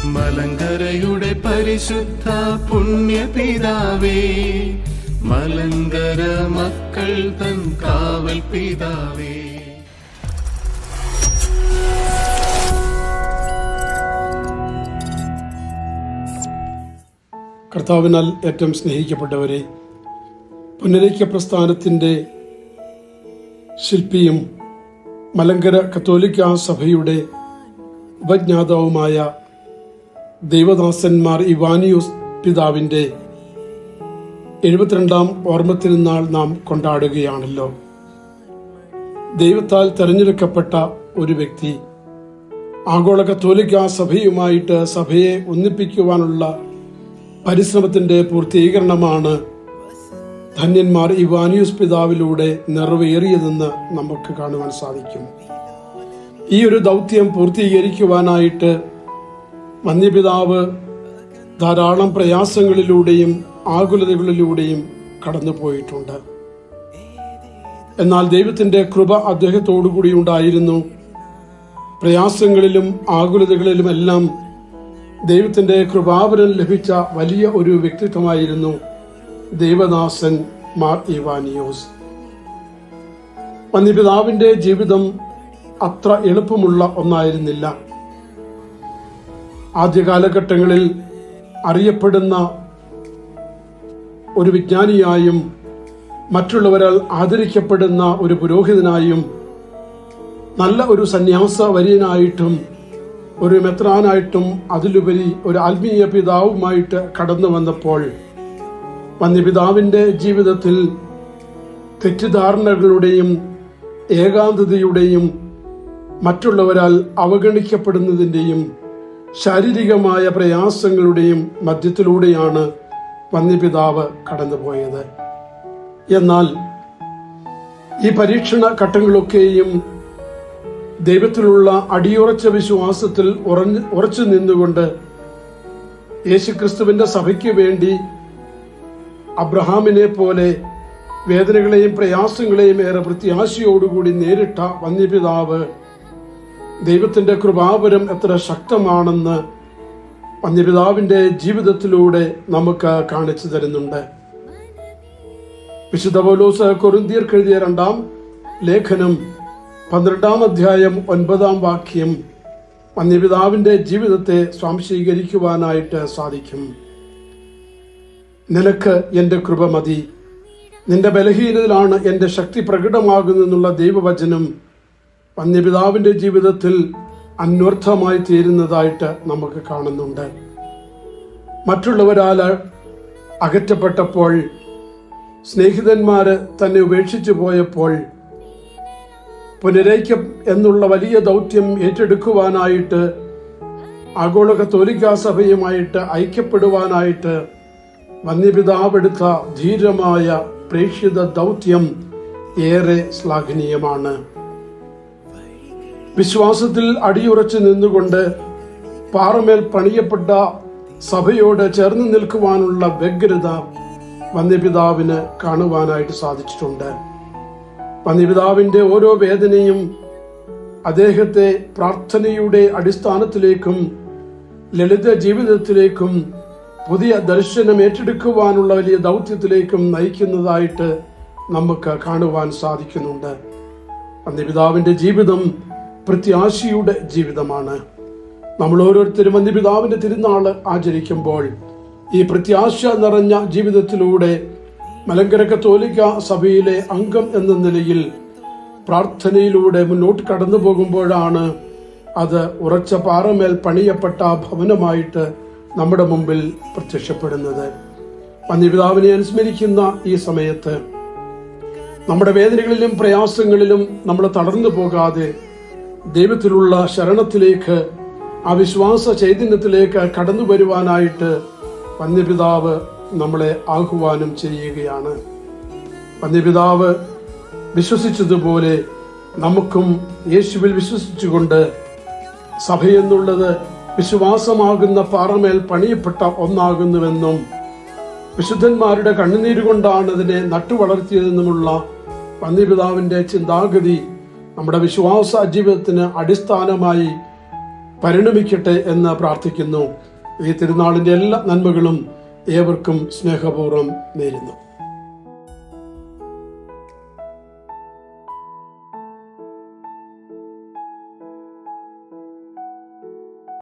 മലങ്കരയുടെ പരിശുദ്ധ പുണ്യപിതാവേ, മലങ്കര മക്കൾ തൻ കാവൽ പിതാവേ. കർത്താവിനാൽ ഏറ്റവും സ്നേഹിക്കപ്പെട്ടവരെ, പുനരൈക്യ പ്രസ്ഥാനത്തിൻ്റെ ശില്പിയും മലങ്കര കത്തോലിക്ക സഭയുടെ ഉപജ്ഞാതാവുമായ ദൈവദാസന്മാർ ഇവാനിയോസ് പിതാവിൻ്റെ 72ാം ഓർമ്മത്തിരുന്നാൾ നാം കൊണ്ടാടുകയാണല്ലോ. ദൈവത്താൽ തെരഞ്ഞെടുക്കപ്പെട്ട ഒരു വ്യക്തി ആഗോള കത്തോലിക്ക സഭയുമായിട്ട് സഭയെ ഒന്നിപ്പിക്കുവാനുള്ള പരിശ്രമത്തിൻ്റെ പൂർത്തീകരണമാണ് ധന്യന്മാർ ഇവാനിയോസ് പിതാവിലൂടെ നിറവേറിയതെന്ന് നമുക്ക് കാണുവാൻ സാധിക്കും. ഈ ഒരു ദൗത്യം പൂർത്തീകരിക്കുവാനായിട്ട് വന്യപിതാവ് ധാരാളം പ്രയാസങ്ങളിലൂടെയും ആകുലതകളിലൂടെയും കടന്നുപോയിട്ടുണ്ട്. എന്നാൽ ദൈവത്തിൻ്റെ കൃപ അദ്ദേഹത്തോടുകൂടി ഉണ്ടായിരുന്നു. പ്രയാസങ്ങളിലും ആകുലതകളിലുമെല്ലാം ദൈവത്തിൻ്റെ കൃപാവരം ലഭിച്ച വലിയ ഒരു വ്യക്തിത്വമായിരുന്നു ദൈവദാസൻ മാർ ഇവാനിയോസ്. വന്യപിതാവിൻ്റെ ജീവിതം അത്ര എളുപ്പമുള്ള ഒന്നായിരുന്നില്ല. ആദ്യ കാലഘട്ടങ്ങളിൽ അറിയപ്പെടുന്ന ഒരു വിജ്ഞാനിയായും മറ്റുള്ളവരാൽ ആദരിക്കപ്പെടുന്ന ഒരു പുരോഹിതനായും നല്ല ഒരു സന്യാസ വര്യനായിട്ടും ഒരു മെത്രാനായിട്ടും അതിലുപരി ഒരു ആത്മീയ പിതാവുമായിട്ട് കടന്നു വന്നപ്പോൾ വന്യപിതാവിൻ്റെ ജീവിതത്തിൽ തെറ്റിദ്ധാരണകളുടെയും ഏകാന്തതയുടെയും മറ്റുള്ളവരാൽ അവഗണിക്കപ്പെടുന്നതിൻ്റെയും ശാരീരികമായ പ്രയാസങ്ങളുടെയും മധ്യത്തിലൂടെയാണ് വന്യപിതാവ് കടന്നുപോയത്. എന്നാൽ ഈ പരീക്ഷണ ഘട്ടങ്ങളൊക്കെയും ദൈവത്തിലുള്ള അടിയുറച്ച വിശ്വാസത്തിൽ ഉറച്ചു നിന്നുകൊണ്ട് യേശുക്രിസ്തുവിന്റെ സഭയ്ക്ക് വേണ്ടി അബ്രഹാമിനെ പോലെ വേദനകളെയും പ്രയാസങ്ങളെയും ഏറെ പ്രത്യാശയോടുകൂടി നേരിട്ട വന്യപിതാവ് ദൈവത്തിൻ്റെ കൃപാവരം എത്ര ശക്തമാണെന്ന് വന്യപിതാവിൻ്റെ ജീവിതത്തിലൂടെ നമുക്ക് കാണിച്ചു തരുന്നുണ്ട്. വിശുദ്ധ പൗലോസ് കൊരിന്ത്യർക്ക് എഴുതിയ 2-ാം ലേഖനം 12-ാം അധ്യായം 9-ാം വാക്യം വന്യപിതാവിൻ്റെ ജീവിതത്തെ സ്വാംശീകരിക്കുവാനായിട്ട് സാധിക്കും. നിനക്ക് എൻ്റെ കൃപ മതി, നിന്റെ ബലഹീനതയിലാണ് എൻ്റെ ശക്തി പ്രകടമാകുന്നെന്നുള്ള ദൈവവചനം വന്യപിതാവിൻ്റെ ജീവിതത്തിൽ അന്വർത്ഥമായി തീരുന്നതായിട്ട് നമുക്ക് കാണുന്നുണ്ട്. മറ്റുള്ളവരാൽ അകറ്റപ്പെട്ടപ്പോൾ, സ്നേഹിതന്മാര് തന്നെ ഉപേക്ഷിച്ചു പോയപ്പോൾ, പുനരൈക്യം എന്നുള്ള വലിയ ദൗത്യം ഏറ്റെടുക്കുവാനായിട്ട് ആഗോള കത്തോലിക്ക സഭയുമായിട്ട് ഐക്യപ്പെടുവാനായിട്ട് വന്യപിതാവ് എടുത്ത ധീരമായ പ്രേക്ഷിത ദൗത്യം ഏറെ ശ്ലാഘനീയമാണ്. വിശ്വാസത്തിൽ അടിയുറച്ചു നിന്നുകൊണ്ട് പാറമേൽ പണിയപ്പെട്ട സഭയോട് ചേർന്ന് നിൽക്കുവാനുള്ള വ്യഗ്രത വന്യപിതാവിന് കാണുവാനായിട്ട് സാധിച്ചിട്ടുണ്ട്. വന്യപിതാവിൻ്റെ ഓരോ വേദനയും അദ്ദേഹത്തെ പ്രാർത്ഥനയുടെ അടിസ്ഥാനത്തിലേക്കും ലളിത ജീവിതത്തിലേക്കും പുതിയ ദർശനം ഏറ്റെടുക്കുവാനുള്ള വലിയ ദൗത്യത്തിലേക്കും നയിക്കുന്നതായിട്ട് നമുക്ക് കാണുവാൻ സാധിക്കുന്നുണ്ട്. വന്യപിതാവിൻ്റെ ജീവിതം പ്രത്യാശയുടെ ജീവിതമാണ്. നമ്മൾ ഓരോരുത്തരും വന്യപിതാവിൻ്റെ തിരുനാൾ ആചരിക്കുമ്പോൾ ഈ പ്രത്യാശ നിറഞ്ഞ ജീവിതത്തിലൂടെ മലങ്കര കത്തോലിക്ക സഭയിലെ അംഗം എന്ന നിലയിൽ പ്രാർത്ഥനയിലൂടെ മുന്നോട്ട് കടന്നു പോകുമ്പോഴാണ് അത് ഉറച്ച പാറമേൽ പണിയപ്പെട്ട ഭവനമായിട്ട് നമ്മുടെ മുമ്പിൽ പ്രത്യക്ഷപ്പെടുന്നത്. വന്യപിതാവിനെ അനുസ്മരിക്കുന്ന ഈ സമയത്ത് നമ്മുടെ വേദനകളിലും പ്രയാസങ്ങളിലും നമ്മൾ തളർന്നു പോകാതെ ദൈവത്തിലുള്ള ശരണത്തിലേക്ക്, ആ വിശ്വാസ ചൈതന്യത്തിലേക്ക് കടന്നു വരുവാനായിട്ട് വന്യപിതാവ് നമ്മളെ ആഹ്വാനം ചെയ്യുകയാണ്. വന്യപിതാവ് വിശ്വസിച്ചതുപോലെ നമുക്കും യേശുവിൽ വിശ്വസിച്ചുകൊണ്ട് സഭയെന്നുള്ളത് വിശ്വാസമാകുന്ന പാറമേൽ പണിയപ്പെട്ട ഒന്നാകുന്നുവെന്നും വിശുദ്ധന്മാരുടെ കണ്ണുനീരുകൊണ്ടാണ് അതിനെ നട്ടുവളർത്തിയതെന്നുമുള്ള വന്യപിതാവിൻ്റെ ചിന്താഗതി നമ്മുടെ വിശ്വാസ ജീവിതത്തിന് അടിസ്ഥാനമായി പരിണമിക്കട്ടെ എന്ന് പ്രാർത്ഥിക്കുന്നു. ഈ തിരുനാളിന്റെ എല്ലാ നന്മകളും ഏവർക്കും സ്നേഹപൂർവ്വം നേരുന്നു.